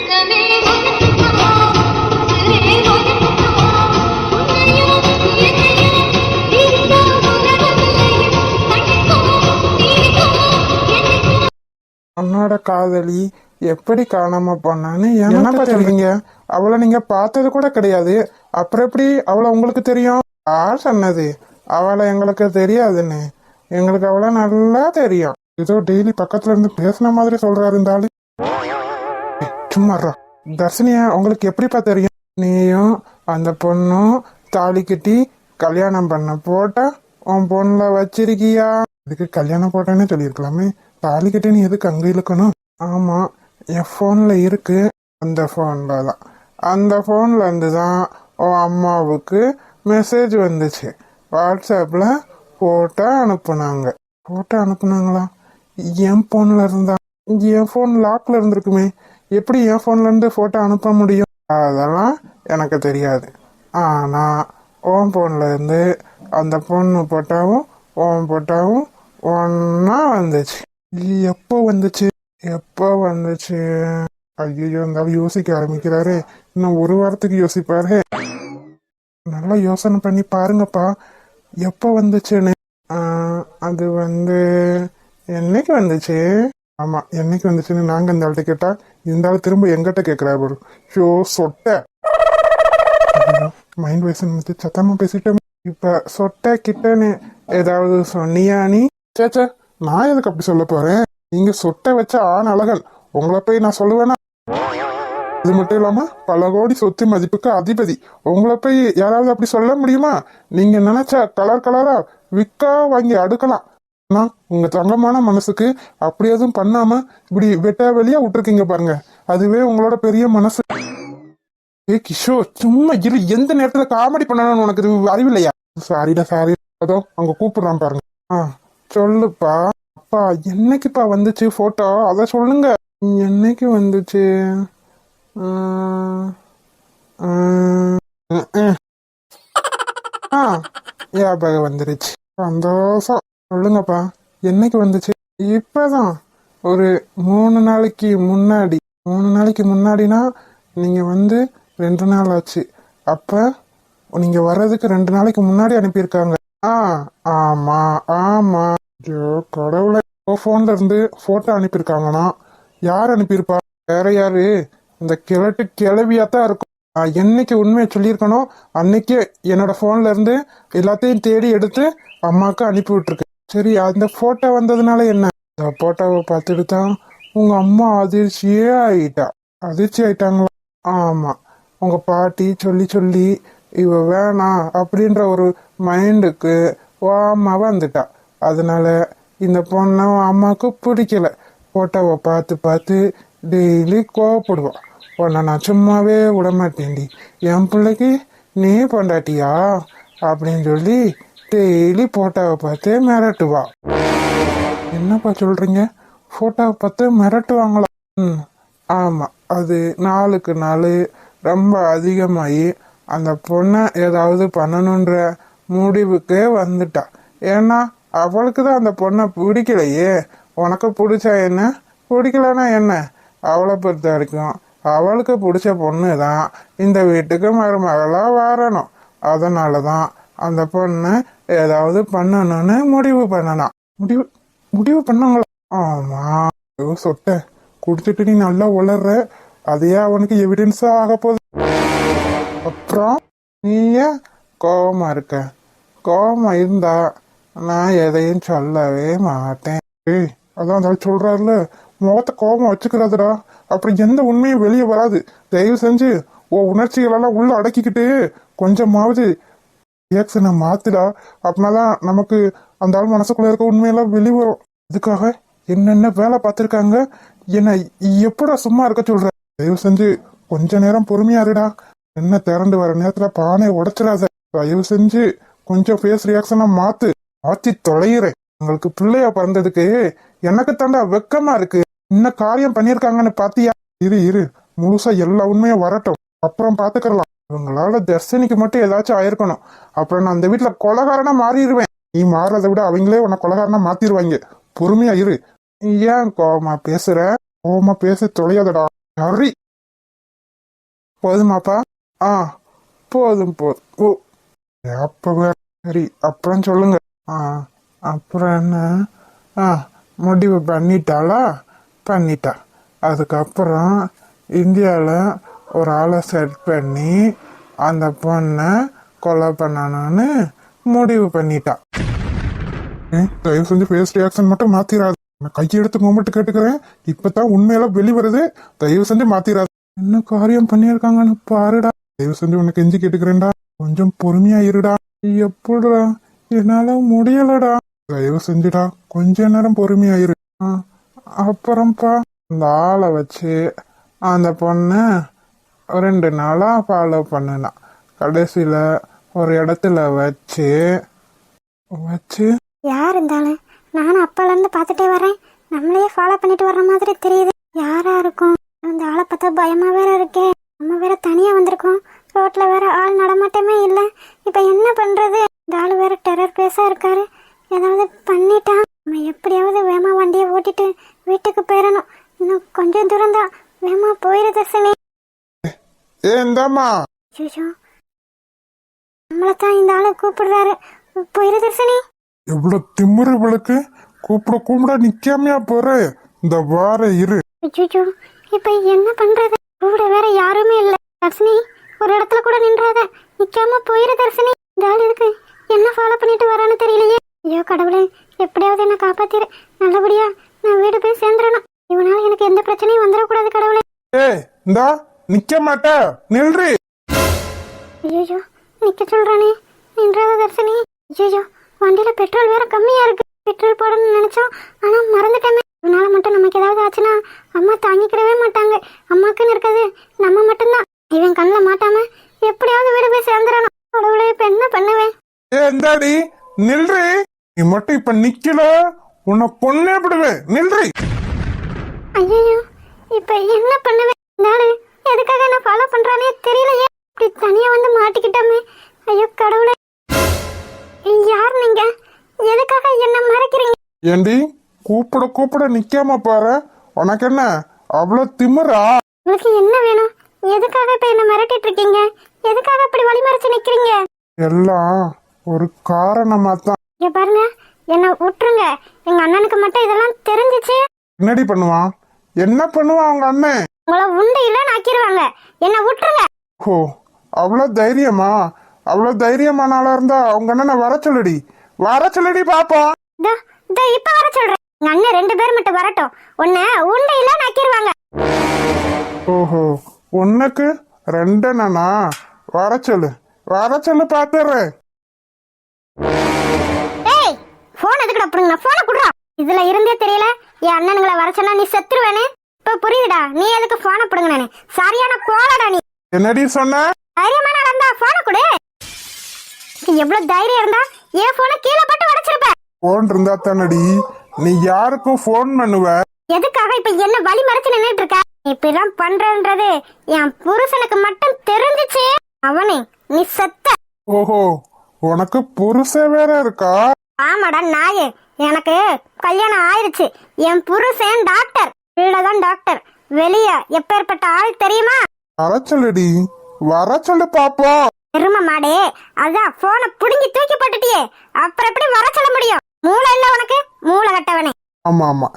உன்னோட காதலி எப்படி காணாம போனான்னு என்ன தெரியுங்க? அவளை நீங்க பார்த்தது கூட கிடையாது. அப்புறம் எப்படி அவளை உங்களுக்கு தெரியும்? யார் சொன்னது? அவளை எங்களுக்கு தெரியாதுன்னு. எங்களுக்கு அவளை நல்லா தெரியும். ஏதோ டெய்லி பக்கத்துல இருந்து பேசின மாதிரி சொல்றாரு இருந்தாலும். சும்மாறா தர்ஷினியா உங்களுக்கு எப்படிப்பா தெரியும்? நீயும் அந்த பொண்ணும் தாலி கட்டி கல்யாணம் பண்ண போட்டா உன் பொண்ணுல வச்சிருக்கியா? இதுக்கு கல்யாணம் போட்டேன்னு சொல்லியிருக்கலாமே. தாலி கட்டி நீ எதுக்கு அங்க இழுக்கணும்? ஆமா, என் போன்ல இருக்கு. அந்த போன்ல தான் அந்த போன்ல இருந்து தான் உன் அம்மாவுக்கு மெசேஜ் வந்துச்சு. வாட்ஸ்அப்ல போட்டோ அனுப்புனாங்க. போட்டோ அனுப்புனாங்களா? என் போன்ல இருந்தா என் போன் லாக்ல இருந்திருக்குமே. எப்படி என் போன்ல இருந்து போட்டோ அனுப்ப முடியும்? அதெல்லாம் எனக்கு தெரியாது. ஆனா உன் போன்ல இருந்து அந்த பொண்ணு போட்டாவும் உன் போட்டாவும் ஒன்னா வந்துச்சு. எப்போ வந்துச்சு? எப்போ வந்துச்சு? ஐயோ, இருந்தாலும் யோசிக்க ஆரம்பிக்கிறாரு. இன்னும் ஒரு வாரத்துக்கு யோசிப்பாரு. நல்லா யோசனை பண்ணி பாருங்கப்பா, எப்போ வந்துச்சுன்னு. அது என்னைக்கு வந்துச்சு? ஆமா, என்னைக்கு வந்துச்சுன்னு நாங்க இந்த ஆள்கிட்ட கேட்டா இருந்தாலும் திரும்ப எங்கிட்ட கேட்கிறாரு. ஷோ சொட்ட மைண்ட் வயசு சத்தமா பேசிட்டோம். இப்ப சொட்ட கிட்டன்னு ஏதாவது சொன்னியா நீ? சேச்சா, நான் எதுக்கு அப்படி சொல்ல போறேன்? நீங்க சொட்ட வச்ச ஆண் அழகன், உங்களை போய் நான் சொல்லுவேனா? இது மட்டும் இல்லாம பல கோடி சொத்து மதிப்புக்கு அதிபதி, உங்களை போய் யாராவது அப்படி சொல்ல முடியுமா? நீங்க நினைச்சா கலர் கலரா விக்கா வாங்கி அடுக்கலாம். ஆனா உங்க தங்கமான மனசுக்கு அப்படி எதுவும் பண்ணாம இப்படி வெட்ட வெளியா விட்டுருக்கீங்க பாருங்க, அதுவே உங்களோட பெரிய மனசு. ஏ கிஷோர், சும்மா இரு. எந்த நேரத்துல காமெடி பண்ணணும்னு உனக்கு அறிவில்லையா? சாரிடா சாரி. அதோ அங்க கூப்பிடுறான் பாருங்க. சொல்லுப்பா. அப்பா, என்னைக்குப்பா வந்துச்சு போட்டோ? அத சொல்லுங்க. என்னைக்கு வந்துச்சு? ஞாபகம் வந்துருச்சு. சந்தோஷம். சொல்லுங்கப்பா, என்னைக்கு வந்துச்சு? இப்பதான் ஒரு 3 நாளைக்கு முன்னாடி. 3 நாளைக்கு முன்னாடினா நீங்க 2 நாள் ஆச்சு. அப்ப நீங்க வர்றதுக்கு 2 நாளைக்கு முன்னாடி அனுப்பியிருக்காங்க. ஆமா ஆமா. ஐயோ கடவுளை, போன்ல இருந்து போட்டோ அனுப்பியிருக்காங்கன்னா யார் அனுப்பியிருப்பா? வேற யாரு? இந்த கிளவியாத்தான் இருக்கும். என்னைக்கு உண்மையை சொல்லியிருக்கணும் அன்னைக்கு என்னோட போன்ல இருந்து எல்லாத்தையும் தேடி எடுத்து அம்மாவுக்கு அனுப்பி விட்டுருக்கு. சரி, அந்த போட்டோ வந்ததுனால என்ன? இந்த போட்டோவை பார்த்துட்டு தான் உங்க அம்மா அதிர்ச்சி ஆயிட்டாங்களா? ஆமா, உங்க பாட்டி சொல்லி சொல்லி இவ வேணாம் அப்படின்ற ஒரு மைண்டுக்கு அம்மா வந்துட்டா. அதனால இந்த பொண்ணை அம்மாவுக்கு பிடிக்கல. போட்டோவை பார்த்து பார்த்து டெய்லி கோவப்படுவான். உன்னை நான் சும்மாவே விடமாட்டேன்டி, என் பிள்ளைக்கு நீ பொண்டாட்டியா அப்படின்னு சொல்லி டெய்லி போட்டோவை பார்த்து மிரட்டுவா. என்னப்பா சொல்றீங்க? போட்டோவை பார்த்து மிரட்டுவாங்களா? ஆமா, அது நாளுக்கு நாள் ரொம்ப அதிகமாகி அந்த பொண்ணை ஏதாவது பண்ணணுன்ற முடிவுக்கு வந்துட்டா. ஏன்னா அவளுக்கு தான் அந்த பொண்ணை பிடிக்கலையே. உனக்கு பிடிச்சா என்ன, பிடிக்கலன்னா என்ன? அவளை பொறுத்த வரைக்கும் அவளுக்கு பிடிச்ச பொண்ணு தான் இந்த வீட்டுக்கு மருமகளா வரணும். அதனால தான் அந்த பொண்ணு ஏதாவது பண்ணணும்னு முடிவு பண்ணலாம். முடிவு பண்ணாங்களா? ஆமா. சொட்ட குடிச்சிட்டு நீ நல்லா உளர்ற, அதையே அவனுக்கு எவிடன்ஸா ஆக போகுது. அப்புறம் நீ ஏன் கோபமா இருக்க? கோபமா இருந்தா நான் எதையும் சொல்லவே மாட்டேன். அதான் சொல்றாருல, முகத்தை கோபம் வச்சுக்கிறாதுடா, அப்படி எந்த உண்மையும் வெளியே வராது. தயவு செஞ்சு உணர்ச்சிகளெல்லாம் உள்ள அடக்கிக்கிட்டு கொஞ்சமாவது ரியாக்ஷனை மாத்துடா. அப்படின்னாதான் நமக்கு அந்த ஆள் மனசுக்குள்ள இருக்க உண்மையெல்லாம் வெளிவரும். இதுக்காக என்னென்ன வேலை பார்த்துருக்காங்க, என்ன எப்படா சும்மா இருக்க சொல்ற? தயவு செஞ்சு கொஞ்ச நேரம் பொறுமையா இருடா. என்ன திறந்து வர நேரத்துல பானையை உடைச்சிடாத. தயவு செஞ்சு கொஞ்சம் ஃபேஸ் ரியாக்ஷனா மாத்தி தொலைகிறேன். உங்களுக்கு பிள்ளையா பிறந்ததுக்கு எனக்கு தாண்டா வெக்கமா இருக்கு. என்ன காரியம் பண்ணிருக்காங்கன்னு பாத்தியா? இரு முழுசா எல்லா உண்மையும் வரட்டும், அப்புறம் பாத்துக்கலாம். இவங்களால தர்ஷினிக்கு மட்டும் ஏதாச்சும் ஆயிருக்கணும். அப்புறம் நான் அந்த வீட்டுல கொலகாரனா மாறிடுவேன். நீ மாறதை விட அவங்களே உன்னை கொலகாரனா மாத்திருவாங்க. பொறுமையா இரு. ஏன் கோவமா பேசுற? கோவமா பேச தொலையாதடா. சரி. போதுமாப்பா? ஆ, போதும் போதும். ஓ, அப்ப சரி, அப்புறம் சொல்லுங்க. ஆ, அப்புறம் என்ன? ஆ, முடிவு பண்ணிட்டாளா? பண்ணிட்டா. அதுக்கப்புறம் இந்தியாவில் ஒரு ஆளை செட் பண்ணி அந்த பொண்ணை கொலை பண்ணணும்னு முடிவு பண்ணிட்டா. தயவு செஞ்சு ஃபேஸ் ரியாக்ஷன் மட்டும் மாத்திராது. நான் கையெடுத்து கும்பிட்டு கேட்டுக்கிறேன். இப்பதான் உண்மையெல்லாம் வெளிவருது. தயவு செஞ்சு மாத்திராது. என்ன காரியம் பண்ணியிருக்காங்கன்னு பாருடா. தயவு செஞ்சு உனக்கு கெஞ்சி கேட்டுக்கிறேன்டா. கொஞ்சம் பொறுமையா இருடா. எப்படிடா? என்னால முடியலடா. தயவு செஞ்சுடா, கொஞ்ச நேரம் பொறுமையா இரு. அப்புறம்ப்பா, அந்த ஆளை வச்சு அந்த பொண்ணை 2 நாளா ஃபாலோ பண்ணுனா. கடைசியில ஒரு இடத்துல வச்சு வச்சு யார் இருந்தாலும் நானும் அப்பால இருந்து பார்த்துட்டே வரேன். நம்மளையே ஃபாலோ பண்ணிட்டு வர்ற மாதிரி தெரியுது. யாரா இருக்கும்? அந்த ஆளை பார்த்தா பயமா வேற இருக்கே. நம்ம வேற தனியா வந்திருக்கோம். ரோட்ல வேற ஆள் நடமாட்டமே இல்ல. இப்ப என்ன பண்றது? இந்த ஆளு வேற டெரர் பேஸா இருக்காரு. ஏதாவது பண்ணிட்டான். நம்ம எப்படியாவது வேமா வண்டியை ஓட்டிட்டு வீட்டுக்கு போயிடணும். இன்னும் கொஞ்சம் தூரம் தான். வேமா போயிரு தர்ஷினி. ஏந்தாமா ஐயோ, நம்மளத்தான் இந்த ஆளை கூப்பிடுறாரு. போயிரு தர்ஷினி. எவ்வளவு திமிரு இவளுக்கு. கூப்பிட நிக்காமையா போற. இந்த வார இரு. ஐயோ, இப்ப என்ன பண்றது? கூட வேற யாருமே இல்ல. தர்ஷினி, ஒரு இடத்துல கூட நின்றாத. நிக்காம போயிரு தர்ஷினி. இந்த ஆள் இருக்கு என்ன ஃபாலோ பண்ணிட்டு வரான்னு தெரியலையே. ஐயோ கடவுளே, எப்படியாவது என்ன காப்பாத்திரு. நல்லபடியா நான் வீடு போய் சேர்ந்துடணும். இவனால எனக்கு எந்த பிரச்சனையும் வந்துடக்கூடாது கடவுளே. ஏய், இந்தா நிக்க மாட்ட, நில்றி. ஐயோ, நிக்க சொல்றானே. நின்றாத தர்ஷினி. ஐயோ, வண்டியில பெட்ரோல் வேற கம்மியா இருக்கு. பெட்ரோல் போடணும்னு நினைச்சோம், ஆனா மறந்துட்டேமே. இதனால மட்டும் நமக்கு ஏதாவது ஆச்சுன்னா அம்மா தாங்கிக்கிடவே மாட்டாங்க. அம்மாக்குன்னு இருக்காது நம்ம மட்டும்தான். இவன் கண்ணில் மாட்டாம எப்படியாவது வீடு போய் சேர்ந்துடணும். கடவுளே, இப்ப என்ன பண்ணுவேன்? ஏ இந்தாடி, நில்றி. நீ மட்டும் இப்ப நிக்கல, உன்னை பொண்ணே விடுவேன். நில்றி. ஐயோ, இப்ப என்ன பண்ணுவேன்? நாளு எதுக்காக என்ன ஃபாலோ பண்றானே தெரியலையே. இப்படி தனியா வந்து மாட்டிக்கிட்டோமே. ஐயோ கடவுளே, யார் நீங்க? எதுக்காக என்ன மறைக்கிறீங்க? ஏண்டி, கூப்பிட நிக்காம பாரு. உனக்கு என்ன அவ்வளவு திமிரா? உங்களுக்கு என்ன வேணும்? எதுக்காக இப்ப என்ன மிரட்டிட்டு இருக்கீங்க? எதுக்காக இப்படி வழி மறைச்சு நிக்கிறீங்க? எல்லாம் ஒரு காரணமா தான். இங்க பாருங்க, என்ன விட்டுருங்க. எங்க அண்ணனுக்கு மட்டும் இதெல்லாம் தெரிஞ்சிச்சு. என்னடி பண்ணுவான்? என்ன பண்ணுவான் அவங்க அண்ணன்? உங்களை உண்டு இல்லைன்னு ஆக்கிடுவாங்க. என்ன விட்டுருங்க. ஓ, அவ்வளவு தைரியமா? அவ்வளவு தைரியமான ஆளா இருந்தா அவங்க அண்ணனை வர சொல்லுடி பாப்போம். இப்ப வர சொல்றேன். எங்க அண்ணன் 2 பேர் மட்டும் வரட்டும். உன்னை உண்டு இல்லைன்னு ஆக்கிடுவாங்க. ஓஹோ, உனக்கு 2 நானா? வர சொல்லு பாத்துறேன். ஏய், போன் எதுக்குடா புடுங்க? போனை குடுறா. இதுல இருந்தே தெரியல என் அண்ணனுங்களை வர சொன்னா நீ செத்துருவேனே. இப்ப புரியுதுடா நீ எதுக்கு போனை புடுங்க. நானு சரியான கோலடா நீ. என்னடி சொன்ன? தைரியமான நடந்தா போனை குடு. எவ்வளவு தைரியம் இருந்தா என் போனை கீழே போட்டு உடைச்சிருப்ப. போன் இருந்தா தானடி நீ யாருக்கும் போன் பண்ணுவ? எதுக்காக இப்ப என்ன வழி மறைச்சு நின்னுட்டு இருக்க? இப்படிலாம் பண்றன்றது என் புருஷனுக்கு மட்டும் தெரிஞ்சிச்சு, அவனே நீ செத்த. ஓஹோ, உனக்கு புருஷன் வேற இருக்கா? ஆமாடா நாயே, எனக்கு கல்யாணம் ஆயிருச்சு. என் புருஷன் டாக்டர். உள்ளதான் டாக்டர். வெளிய எப்பேற்பட்ட ஆள் தெரியுமா? வர சொல்லு பாப்போம். பெரும மாடே, அதான் போனை புடுங்கி தூக்கி போட்டுட்டியே, அப்புறம் எப்படி வர சொல்ல முடியும்? மூளை இல்ல உனக்கு? மூளை கட்டவனே. ஆமா,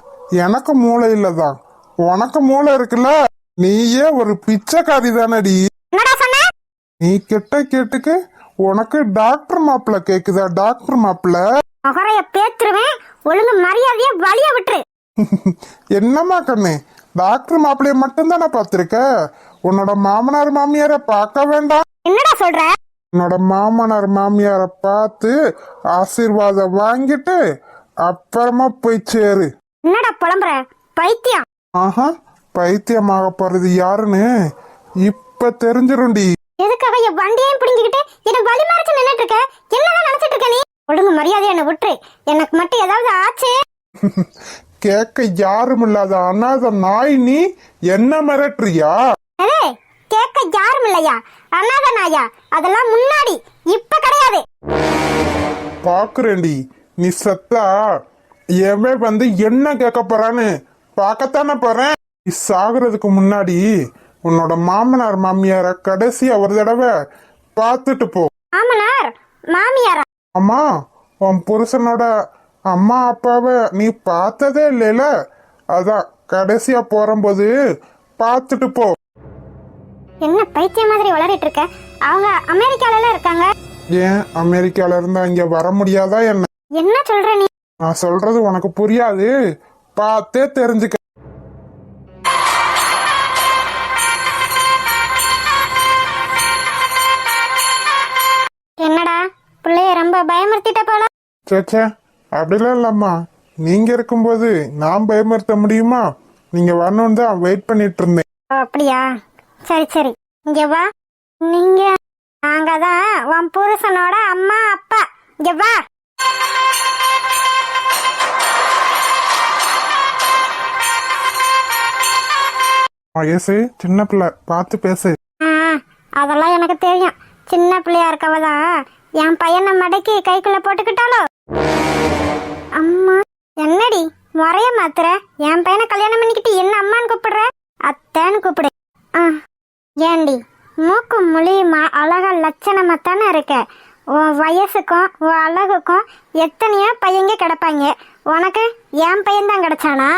எனக்கு மூளை இல்லதான், உனக்கு மூளை இருக்குல்ல. நீயே ஒரு பிச்சைக்காரி தானடி. என்னடா சொன்ன? நீ கேட்டுக்கு உனக்கு டாக்டர் மாப்பிள்ள கேக்குதா? டாக்டர் மாப்பிள்ள மகரைய பேத்துருவேன். ஒழுங்கு மரியாதைய வழிய விட்டுரு. என்னம்மா கண்ணு, டாக்டர் மாப்பிள்ளைய மட்டும்தானே பாத்திருக்க. உன்னோட மாமனார் மாமியார பார்க்க வேண்டாம்? என்னடா சொல்ற? உன்னோட மாமனார் மாமியார பார்த்து ஆசீர்வாதம் வாங்கிட்டு அப்புறமா போய் சேரு. என்னடா புலம்புற? பைத்தியம். ஆஹா, பைத்தியமாக போறது யாருன்னு இப்ப தெரிஞ்சிரும்டி. எதுக்காக என் வண்டியையும் பிடிங்கிக்கிட்டு என்ன வழி மறைச்சு நின்னுட்டு இருக்க? என்னதான் நினைச்சிட்டு இருக்க நீ? ஒழுங்கு மரியாதைய என்ன விட்டுரு. எனக்கு மட்டும் ஏதாவது ஆச்சு கேட்க யாரும் இல்லாத அனாத நாய் நீ என்ன மிரட்டுறியா? கேட்க யாரும் இல்லையா? அனாத நாயா? அதெல்லாம் முன்னாடி, இப்ப கிடையாது. பாக்குறேன்டி, நீ சத்தா எவன் வந்து என்ன கேட்க போறான்னு பார்க்கத்தானே போறேன். நீ சாகுறதுக்கு முன்னாடி உன்னோட மாமனார் மாமியார கடைசியா ஒரு தடவை பார்த்துட்டு போ. மாமனார் மாமியாரா? அம்மா, உன் புருஷனோட அம்மா அப்பாவை நீ பார்த்ததே இல்லைல, அதான் கடைசியா போறம்போது பார்த்துட்டு போ. என்ன பைத்திய மாதிரி வளரிட்டு இருக்க? அவங்க அமெரிக்கால இருக்காங்க. ஏன் அமெரிக்கால இருந்தா இங்க வர முடியாதா என்ன? என்ன சொல்ற நீ? நான் சொல்றது உனக்கு புரியாது, பார்த்தே தெரிஞ்சுக்க. என்னடா பிள்ளைய ரொம்ப பயமுறுத்திட்ட போல. சேச்சே, அப்படிலாம் இல்லம்மா. நீங்க இருக்கும்போது நான் பயமுறுத்த முடியுமா? நீங்க வரணும்னு தான் வெயிட் பண்ணிட்டு இருந்தேன். ஓ, அப்படியா? சரி சரி, இங்க வா. நீங்க நாங்க தான் உன் புருஷனோட அம்மா அப்பா. இங்க வா. வயசு சின்ன பிள்ளை, பார்த்து பேசு. ஆ, அதெல்லாம் எனக்கு தெரியும். சின்ன பிள்ளையா இருக்கவதான் என் பையனை மடக்கி கைக்குள்ள போட்டுக்கிட்டாலோ. அம்மா, என்னடி முறைய மாத்துற? என் பையனை கல்யாணம் பண்ணிக்கிட்டு என்ன அம்மான்னு கூப்பிடுற? அத்தைன்னு கூப்பிடு. ஏண்டி மூக்கு முழியுமா அழகா லட்சணமா தானே இருக்க? உன் வயசுக்கும் உன் அழகுக்கும் எத்தனையோ பையங்க கிடைப்பாங்க. உனக்கு என் பையன் தான் கிடைச்சானா?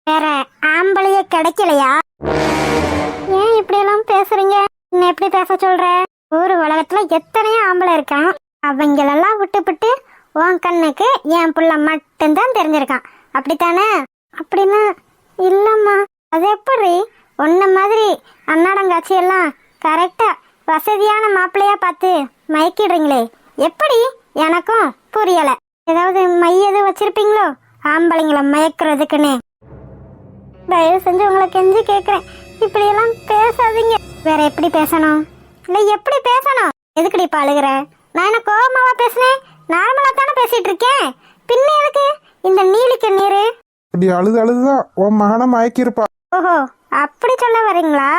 வேற ஆம்பளையே கிடைக்கலையா? ஏன் இப்படி எல்லாம் பேசுறீங்க? என்ன எப்படி பேச சொல்ற? ஊரு உலகத்துல எத்தனையோ ஆம்பளை இருக்கான். அவங்களெல்லாம் விட்டுவிட்டு உன் கண்ணுக்கு என் புள்ள மட்டும்தான் தெரிஞ்சிருக்கான், அப்படித்தானே? அப்படின்னா இல்லம்மா. அது எப்படி? உன்ன மாதிரி அன்னாடங்காட்சி எல்லாம் கரெக்டா வசதியான மாப்பிள்ளையா பார்த்து மயக்கிடுறீங்களே, எப்படி? எனக்கும் புரியல. ஏதாவது மை எதுவும் வச்சிருப்பீங்களோ ஆம்பளைங்களை மயக்கிறதுக்குன்னு? தயவு செஞ்சு உங்களை கெஞ்சி கேட்குறேன், இப்படி எல்லாம் பேசாதீங்க. வேற எப்படி பேசணும்? இல்லை எப்படி பேசணும்? எதுக்குடி இப்ப அழுகுற? நான் என்ன கோபமாவா பேசுனேன்? நார்மலா தானே பேசிட்டு இருக்கேன். பின்ன எதுக்கு இந்த நீலிக்க நீரு? இப்படி அழுது அழுதுதான் உன் மகனை மயக்கிருப்பா. ஓஹோ, அப்படி சொல்ல வரீங்களா?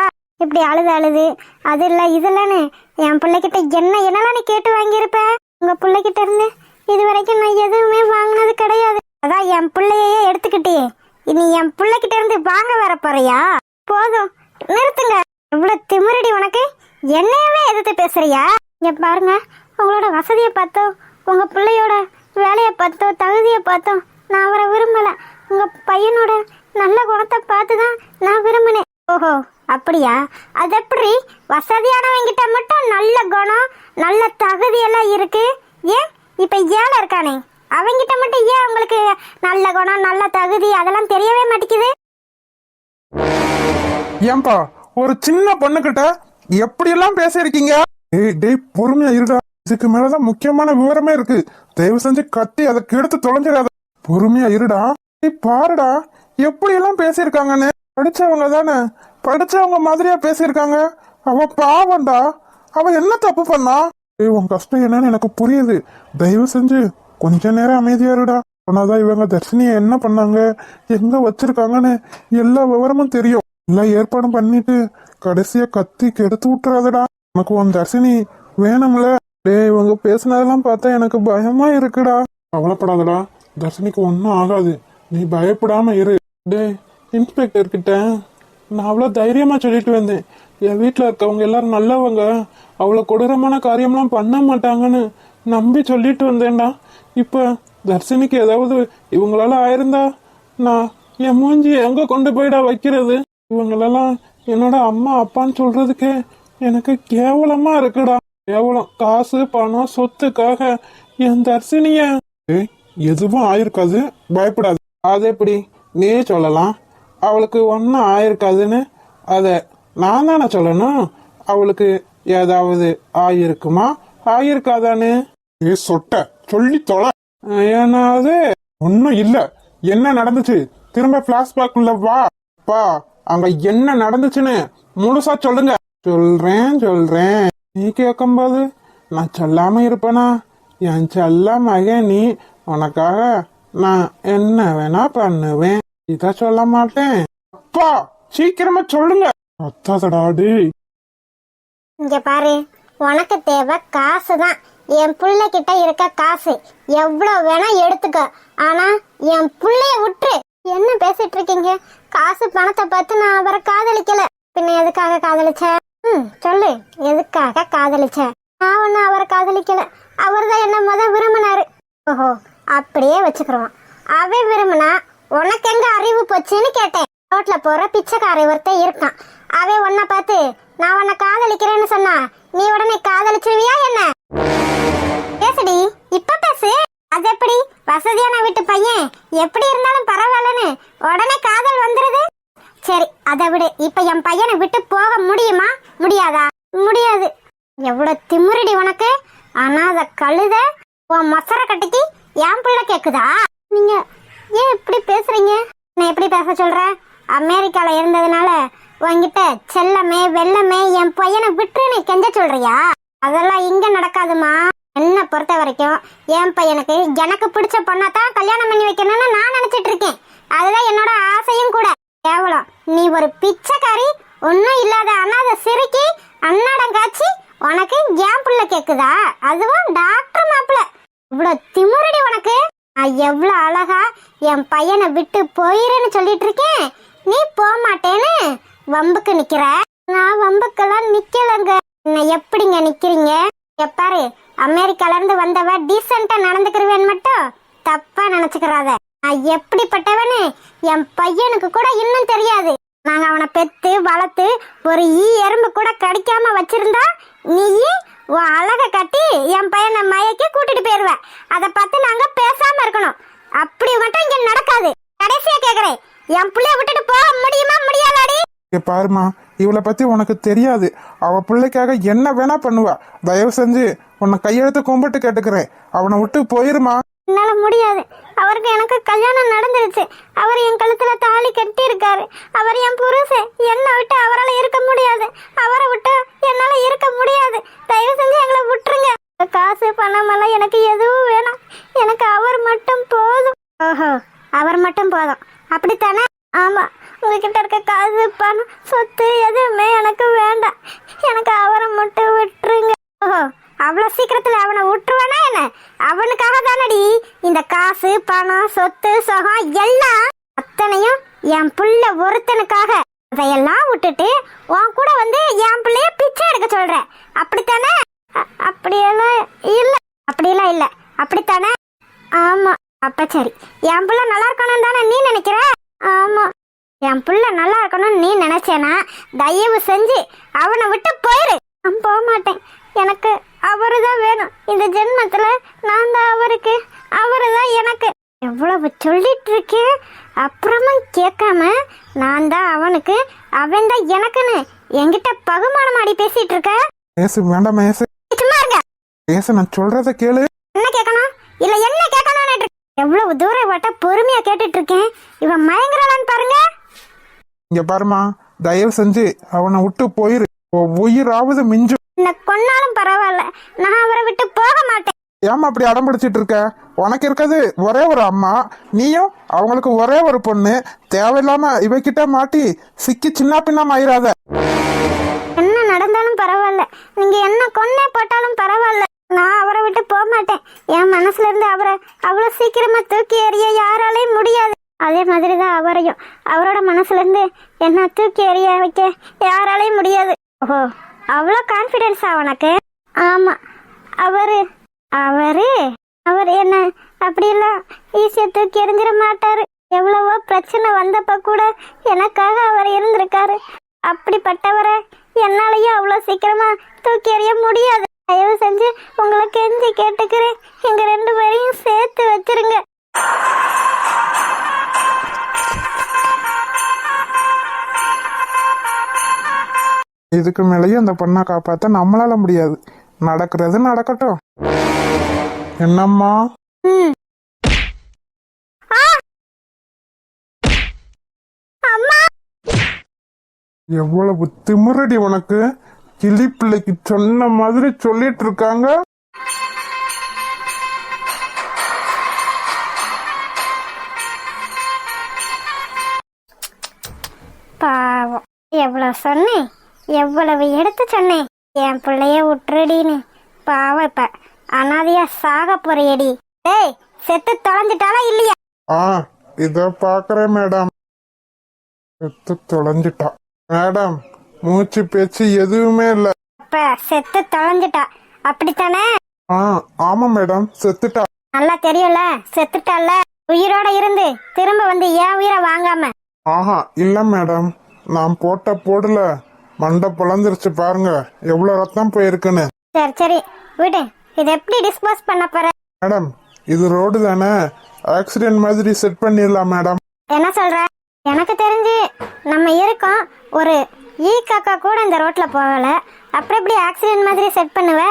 இப்படி அழுது அழுது அது இல்ல இது இல்லன்னு என் பிள்ளைகிட்ட என்னெல்லாம் நீ கேட்டு வாங்கியிருப்ப? உங்க பிள்ளைகிட்ட இருந்து இது வரைக்கும் நான் எதுவுமே வாங்கினது கிடையாது. அதான் என் பிள்ளையே எடுத்துக்கிட்டே இனி என் பிள்ளைகிட்ட இருந்து வாங்க வர போறியா? போதும், நிறுத்துங்க. இவ்வளவு திமிரடி உனக்கு? என்னையவே எதிர்த்து பேசுறியா? இங்க பாருங்க, உங்களோட வசதியை பார்த்தோம், உங்க பிள்ளையோட வேலையை பார்த்தோம், தகுதியை பார்த்தோம் நான் அவரை விரும்பல. உங்க பையனோட நல்ல குணத்தை பார்த்துதான் நான் விரும்பினேன். ஓஹோ, அப்படியா? அது எப்படி? வசதியானவங்கிட்ட மட்டும் நல்ல குணம் நல்ல தகுதி எல்லாம் இருக்கு. ஏன் இப்ப ஏழை இருக்கானே அவங்கிட்ட மட்டும் ஏன் உங்களுக்கு நல்ல குணம் நல்ல தகுதி அதெல்லாம் தெரியவே மாட்டேங்குது? ஏன்பா ஒரு சின்ன பொண்ணுகிட்ட எப்படி எல்லாம் பேசிருக்கீங்க? டேய் பொறுமையா இருடா, இதுக்கு மேலதான் முக்கியமான விவரமே இருக்கு. தயவு செஞ்சு கத்தி அதை கெடுத்து தொலைஞ்சிடாத. பொறுமையா இருடா. பாருடா எப்படி எல்லாம் பேசியிருக்காங்கன்னு. படிச்சவங்க தானே, படிச்சவங்க மாதிரியா பேசியிருக்காங்க. அவ பாவண்டா, அவ என்ன தப்பு பண்ணா? உன் கஷ்டம் என்னன்னு எனக்கு புரியுது. தயவு செஞ்சு கொஞ்ச நேரம் அமைதியா இருடா. ஆனாதான் இவங்க தர்ஷினிய என்ன பண்ணாங்க, எங்க வச்சிருக்காங்கன்னு எல்லா விவரமும் தெரியும். எல்லாம் ஏற்பாடும் பண்ணிட்டு கடைசியா கத்தி கெடுத்து விட்டுறாதடா. உனக்கு உன் தர்ஷினி வேணும்ல? டேய், இவங்க பேசினதெல்லாம் பார்த்தா எனக்கு பயமா இருக்குடா. கவலைப்படாதடா, தர்ஷினிக்கு ஒன்னும் ஆகாது, நீ பயப்படாம இரு. டேய், இன்ஸ்பெக்டர் கிட்ட நான் அவ்வளோ தைரியமா சொல்லிட்டு வந்தேன். என் வீட்டில் இருக்கவங்க எல்லாரும் நல்லவங்க, அவ்வளோ கொடூரமான காரியம்லாம் பண்ண மாட்டாங்கன்னு நம்பி சொல்லிட்டு வந்தேன்டா. இப்போ தர்ஷினிக்கு ஏதாவது இவங்களால ஆயிருந்தா நான் என் மூஞ்சி எங்க கொண்டு போயிடா வைக்கிறது? இவங்களெல்லாம் என்னோட அம்மா அப்பான்னு சொல்றதுக்கு எனக்கு கேவலமா இருக்குடா. கேவலம். காசு பணம் சொத்துக்காக என் தர்ஷினிய எதுவும் ஆயிருக்காது, பயப்படாது. அது எப்படி நீ சொல்லலாம்? அவளுக்கு ஒன்னும் ஆயிருக்காதுன்னு அத நான் தானே சொல்லணும். அவளுக்கு ஏதாவது ஆயிருக்குமா ஆயிருக்காதான்னு சொட்ட சொல்லி தொலை. ஏன்னாவது ஒன்னும் இல்ல. என்ன நடந்துச்சு திரும்ப பிளாஷ்பேக் உள்ள வா. பா, அங்க என்ன நடந்துச்சுன்னு முழுசா சொல்லுங்க. சொல்றேன். நீ கேட்கும்போது நான் சொல்லாம இருப்பேனா? என் செல்ல மகன் நீ, உனக்காக நான் என்ன வேணா பண்ணுவேன். இத சொல்ல மாட்டேன். அப்பா சீக்கிரமா சொல்லுங்க. அத்தாதடாடி. இங்க பாரு, உனக்கு தேவை காசு தான். என் பிள்ளை கிட்ட இருக்க காசு எவ்வளவு வேணா எடுத்துக்க, ஆனா என் பிள்ளைய விட்டுரு. என்ன பேசிட்டு இருக்கீங்க? காசு பணத்தை பார்த்து நான் அவரை காதலிக்கல. பின்ன எதுக்காக காதலிச்ச? சொல்லு, எதுக்காக காதலிச்ச? நான் ஒண்ணு அவரை காதலிக்கல, அவர் தான் என்ன விரும்பினாரு. ஓஹோ, அப்படியே வச்சுக்கிறோம். அவன் விரும்பினா உனக்கு எங்க அறிவு போச்சுன்னு கேட்டேன். ரோட்ல போற பிச்சைக்காரை ஒருத்தன் இருக்கான், அவன் உன்னை பார்த்து நான் உன்னை காதலிக்கிறேன்னு சொன்னா நீ உடனே காதலிச்சிருவியா என்ன? பேசுடி, இப்ப பேசு. அது எப்படி? வசதியான வீட்டு பையன் எப்படி இருந்தாலும் பரவாயில்லன்னு உடனே காதல் வந்துருது. சரி, அதை விடு. இப்ப என் பையனை விட்டு போக முடியுமா? முடியாதா? முடியாது. எவ்வளவு திமிருடி உனக்கு! அனாத கழுத, உன் மொசர கட்டிக்கு என் பிள்ளை கேக்குதா? நீங்க ஏன் இப்படி பேசுறீங்க? நான் எப்படி பேச சொல்ற? அமெரிக்கால இருந்ததுனால உன்கிட்ட செல்லமே வெள்ளமே என் பையனை விட்டுன்னு கெஞ்ச சொல்றியா? அதெல்லாம் இங்க நடக்காதுமா. என்ன பொறுத்த வரைக்கும் என் பையனுக்கு எனக்கு பிடிச்ச பொண்ணாதான் கல்யாணம் பண்ணி வைக்கணும்னு நான் நினைச்சிட்டு இருக்கேன். அதுதான் என்னோட ஆசையும் கூட. கேவலம், நீ ஒரு பிச்சைக்காரி, ஒன்னும் இல்லாத அனாத சிறுக்கி, அன்னாடம் காட்சி உனக்கு என் பிள்ளை கேக்குதா? அதுவும் டாக்டர் மாப்பிள்ள. இவ்வளவு திமுறடி உனக்கு! நான் எவ்வளவு அழகா என் பையனை விட்டு போயிருன்னு சொல்லிட்டு இருக்கேன், நீ போக மாட்டேன்னு வம்புக்கு நிக்கிற. நான் வம்புக்கெல்லாம் நிக்கலங்க. என்ன எப்படிங்க நிக்கிறீங்க? எப்பாரு, அமெரிக்கால இருந்து வந்தவ டீசெண்டா நடந்துக்கிறவேன் மட்டும் தப்பா நினைச்சுக்கிறாத. நான் எப்படிப்பட்டவன்னு என் பையனுக்கு கூட இன்னும் தெரியாது. நாங்க அவனை பெத்து வளர்த்து ஒரு எறும்பு கூட கடிக்காம வச்சிருந்தா நீ உன் அழக கட்டி என் பையனை மயக்கி கூட்டிட்டு போயிருவ. அதை பார்த்து நாங்க பேசாம இருக்கணும். அப்படி மட்டும் இங்க நடக்காது. கடைசியா கேக்குறேன், என் பிள்ளைய விட்டுட்டு போக முடியுமா? முடியாதாடி? பாருமா, இவளை பத்தி உனக்கு தெரியாது. அவ பிள்ளைக்காக என்ன வேணா பண்ணுவா. தயவு செஞ்சு உன்னை கையெழுத்து கும்பிட்டு கேட்டுக்கிறேன், அவனை விட்டு போயிருமா. என்னால முடியாது. அவருக்கு எனக்கு கல்யாணம் நடந்துருச்சு. அவர் என் கழுத்துல தாலி கட்டி இருக்காரு. அவர் என் புருஷன். என்னை விட்டு அவரால் இருக்க முடியாது. அவரை விட்டு என்னால இருக்க முடியாது. தயவு செஞ்சு எங்களை விட்டுருங்க. காசு பணம் எல்லாம் எனக்கு எதுவும் வேணாம். எனக்கு அவர் மட்டும் போதும். ஓஹோ, அவர் மட்டும் போதும், அப்படித்தானே? ஆமா, உங்ககிட்ட இருக்க காசு பணம் சொத்து எதுவுமே எனக்கு வேண்டாம். எனக்கு அவரை மட்டும் விட்டுருங்க. ஓஹோ, அவ்வளவு சீக்கிரத்துல அவனை விட்டுருவானா என்ன? அவனுக்காக தானடி இந்த காசு பணம் சொத்து சொகம் எல்லாம், அத்தனையும் என் புள்ள ஒருத்தனுக்காக. அதையெல்லாம் விட்டுட்டு உன் கூட வந்து என் பிள்ளைய பிச்சை எடுக்க சொல்ற, அப்படித்தானே? அப்படியெல்லாம் இல்ல. அப்படியெல்லாம் இல்ல, அப்படித்தானே? ஆமா. அப்ப சரி, என் பிள்ளை நல்லா இருக்கணும் தானே நீ நினைக்கிற? ஆமா, என் பிள்ளை நல்லா இருக்கணும்னு நீ நினைச்சேனா தயவு செஞ்சு அவனை விட்டு போயிரு. நான் போக மாட்டேன். எனக்கு அவரு தான் வேணும். இந்த ஜென்மத்துல நான் தான் அவருக்கு, அவரு தான் எனக்கு. எவ்வளவு சொல்லிட்டு இருக்கேன், அப்புறமும் கேட்காம நான் தான் அவனுக்கு, அவன் தான் எனக்குன்னு என்கிட்ட பகுமானம் ஆடி பேசிட்டு இருக்க. மேசு வேண்டாம் மேசு, சும்மா இருங்க. மேசு நான் சொல்றத கேளு. என்ன கேட்கணும்? இல்ல என்ன கேட்கணும்? எவ்வளவு தூரம் வட்ட பொறுமையா கேட்டுட்டு இருக்கேன். இவன் மயங்குறாளான்னு பாருங்க. இங்க பாருமா, தயவு செஞ்சு அவனை விட்டு போயிரு. உயிராவது மிஞ்சும். என்ன கொன்னாலும் பரவாயில்ல, நான் அவரை விட்டு போக மாட்டேன். ஏமா அப்படி அடம் பிடிச்சிட்டு இருக்க? உனக்கு இருக்கிறது ஒரே ஒரு அம்மா, நீயும் அவங்களுக்கு ஒரே ஒரு பொண்ணு. தேவையில்லாம இவகிட்ட மாட்டி சிக்கி சின்ன பின்னம் ஆயிராத. என்ன நடந்தாலும் பரவாயில்ல, நீங்க என்ன கொன்னே போட்டாலும் பரவாயில்ல, நான் அவரை விட்டு போக மாட்டேன். என் மனசுல இருந்து அவரை அவ்வளவு சீக்கிரமா தூக்கி எறிய யாராலையும் முடியாது. அதே மாதிரிதான் அவரையும், அவரோட மனசுல இருந்து என்ன தூக்கி எறிய வைக்க யாராலையும் முடியாது. ஓஹோ, அவ்வளோ கான்ஃபிடென்ஸா உனக்கு? ஆமா, அவரு அவரு அவர் என்ன அப்படியெல்லாம் ஈஸியா தூக்கி எறிஞ்சிட மாட்டாரு. எவ்வளவோ பிரச்சனை வந்தப்ப கூட எனக்காக அவர் இருந்திருக்காரு. அப்படிப்பட்டவரை என்னாலையும் அவ்வளோ சீக்கிரமா தூக்கி எறிய முடியாது. தயவு செஞ்சு உங்களை கெஞ்சி கேட்டுக்கிறேன், எங்க 2 பேரையும் சேர்த்து வச்சிருங்க. இதுக்கு மேலேயும் அந்த பொண்ணை காப்பாற்ற நம்மளால முடியாது. நடக்கிறது நடக்கட்டும். என்னம்மா? எவ்வளவு திமிரடி உனக்கு! கிளி பிள்ளைக்கு சொன்ன மாதிரி சொல்லிட்டு இருக்காங்க. பாவம், எவ்வளவு சொன்னேன், எவ்வளவு எடுத்து சொன்னேன், என் பிள்ளைய விட்டுடின்னு. பாவம், இப்ப அனாதையா சாக போறியடி. டேய், செத்து தொலைஞ்சிட்டாலா இல்லையா? இத பாக்குறேன் மேடம். செத்து தொலைஞ்சிட்டா. மேடம், மூச்சு பேச்சு எதுவுமே இல்ல. அப்ப செத்து தொலைஞ்சிட்டா அப்படித்தானே? ஆ ஆமா மேடம், செத்துட்டா. நல்லா தெரியும்ல, செத்துட்டால. உயிரோட இருந்து திரும்ப வந்து ஏன் உயிரை வாங்காம? ஆஹா இல்ல மேடம், நான் போட்ட போடல மண்டை பொழந்துருச்சு பாருங்க, எவ்வளவு ரத்தம் போயிருக்குன்னு. சரி சரி விடு, இது எப்படி டிஸ்போஸ் பண்ண போற? மேடம் இது ரோடு தானே, ஆக்சிடென்ட் மாதிரி செட் பண்ணிடலாம் மேடம். என்ன சொல்ற? எனக்கு தெரிஞ்சு நம்ம இருக்கோம், ஒரு காக்கா கூட இந்த ரோட்ல போகல, அப்புறம் எப்படி ஆக்சிடென்ட் மாதிரி செட் பண்ணுவ?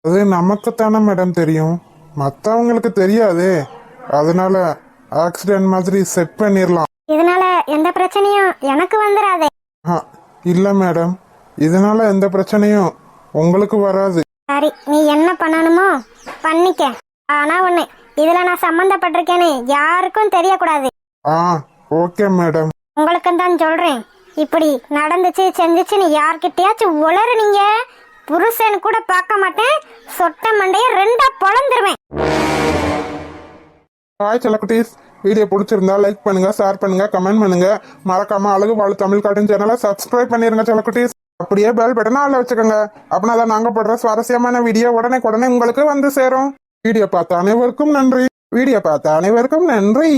அது நமக்கு தானே மேடம் தெரியும், மற்றவங்களுக்கு தெரியாதே, அதனால ஆக்சிடென்ட் மாதிரி செட் பண்ணிடலாம். இதனால எந்த பிரச்சனையும் எனக்கு வந்துடாதே. இல்ல மேடம், இதனால எந்த பிரச்சனையும் உங்களுக்கு வராது. சரி, நீ என்ன பண்ணணுமோ பண்ணிக்க. ஆனா ஒண்ணு, இதுல நான் சம்பந்தப்பட்டிருக்கேன்னு யாருக்கும் தெரியக்கூடாது. Okay madam. உங்களுக்கும் தான் சொல்றேன், இப்படி நடந்துச்சு செஞ்சுச்சுன்னு யார்கிட்டயாச்சும் உளறுனீங்க, புருஷன் கூட பார்க்க மாட்டேன், சொட்ட மண்டைய ரெண்டா பொளந்துருவேன். ஹாய் செல்லக்குட்டீஸ், வீடியோ பிடிச்சிருந்தா லைக் பண்ணுங்க, ஷேர் பண்ணுங்க, கமெண்ட் பண்ணுங்க. மறக்காம அழகு வாழ் தமிழ் கார்ட்டூன் சேனலை சப்ஸ்கிரைப் பண்ணிருங்க செல்லக்குட்டீஸ். அப்படியே பெல் பட்டனை ஆல்ல வச்சுக்கோங்க, அப்படின்னா தான் நாங்க போடுற சுவாரஸ்யமான வீடியோ உடனே உங்களுக்கு வந்து சேரும். வீடியோ பார்த்த அனைவருக்கும் நன்றி.